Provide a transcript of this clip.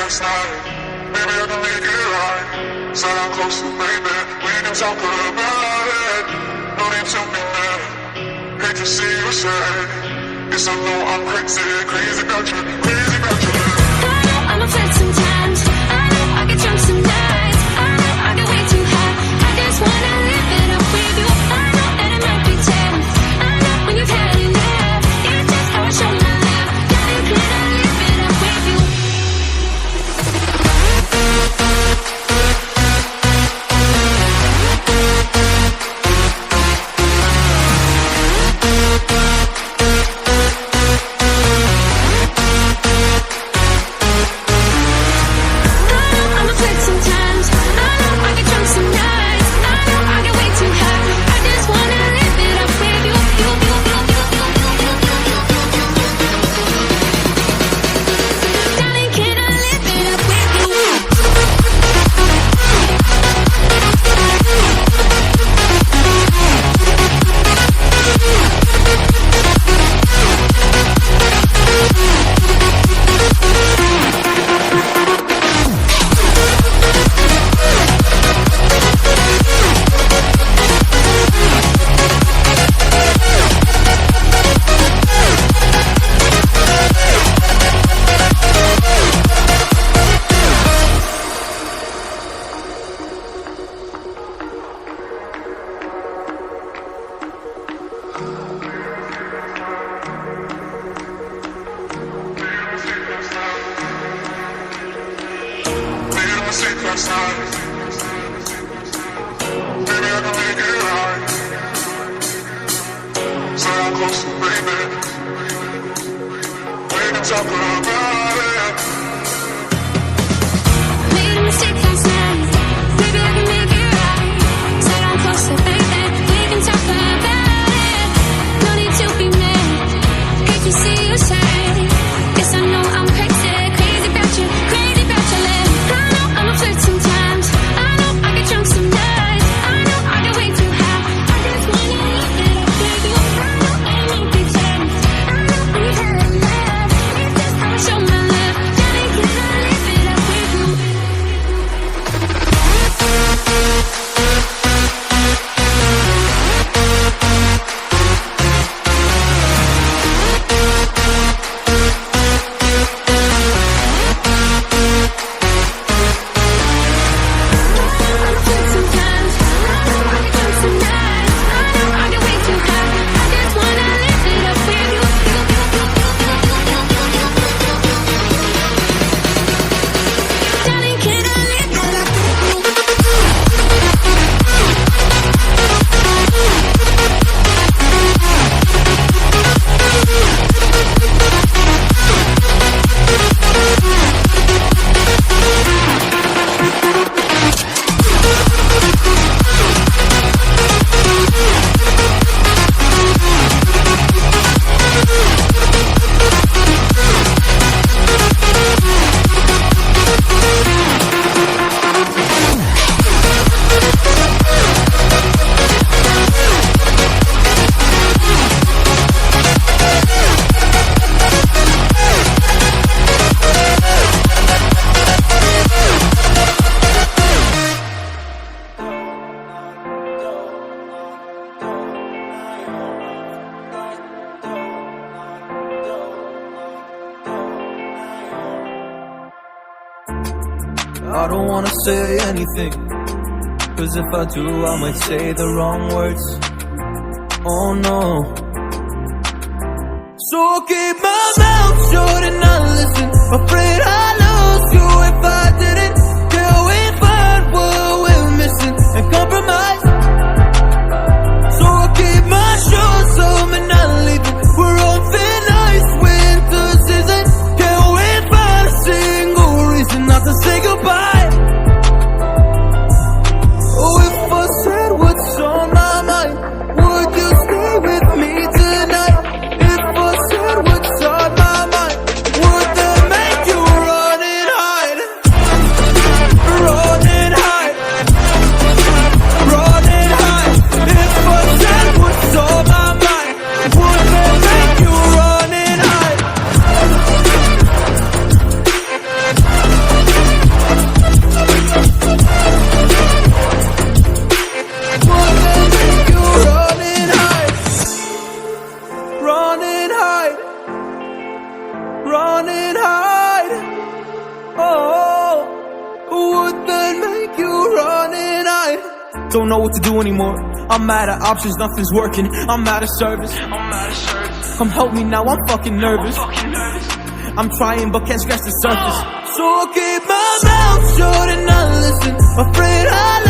last night. Maybe I can make it right. Sit down close to baby, we can talk about it. No need to be mad, hate to see you sad. Yes, I know I'm crazy, crazy about you, crazy about you. I know I'm upset sometimes. I know I get drunk some nights. I know I get way too high. I just wanna live it up with you. I know that it might be tense. I know when you've had enough. It's just how I show my love. Darling, can I live it up with you? I don't wanna say anything, cause if I do I might say the wrong words. Oh no. So I'll keep my mouth shut and not listen. Afraid I lose you if I didn't. Till we find what we're missing and compromise. So I'll keep my shoes home and not leaving. We're on thin ice, winter season. Can't wait for a single reason not to say goodbye. Oh, if I said what's on my mind, would you stay with me tonight? If I said what's on my mind, would that make you right? don't know what to do anymore. I'm out of options, nothing's working. I'm out of service. Come help me now, I'm fucking nervous. I'm trying but can't scratch the surface. So I keep my mouth shut and I listen. Afraid I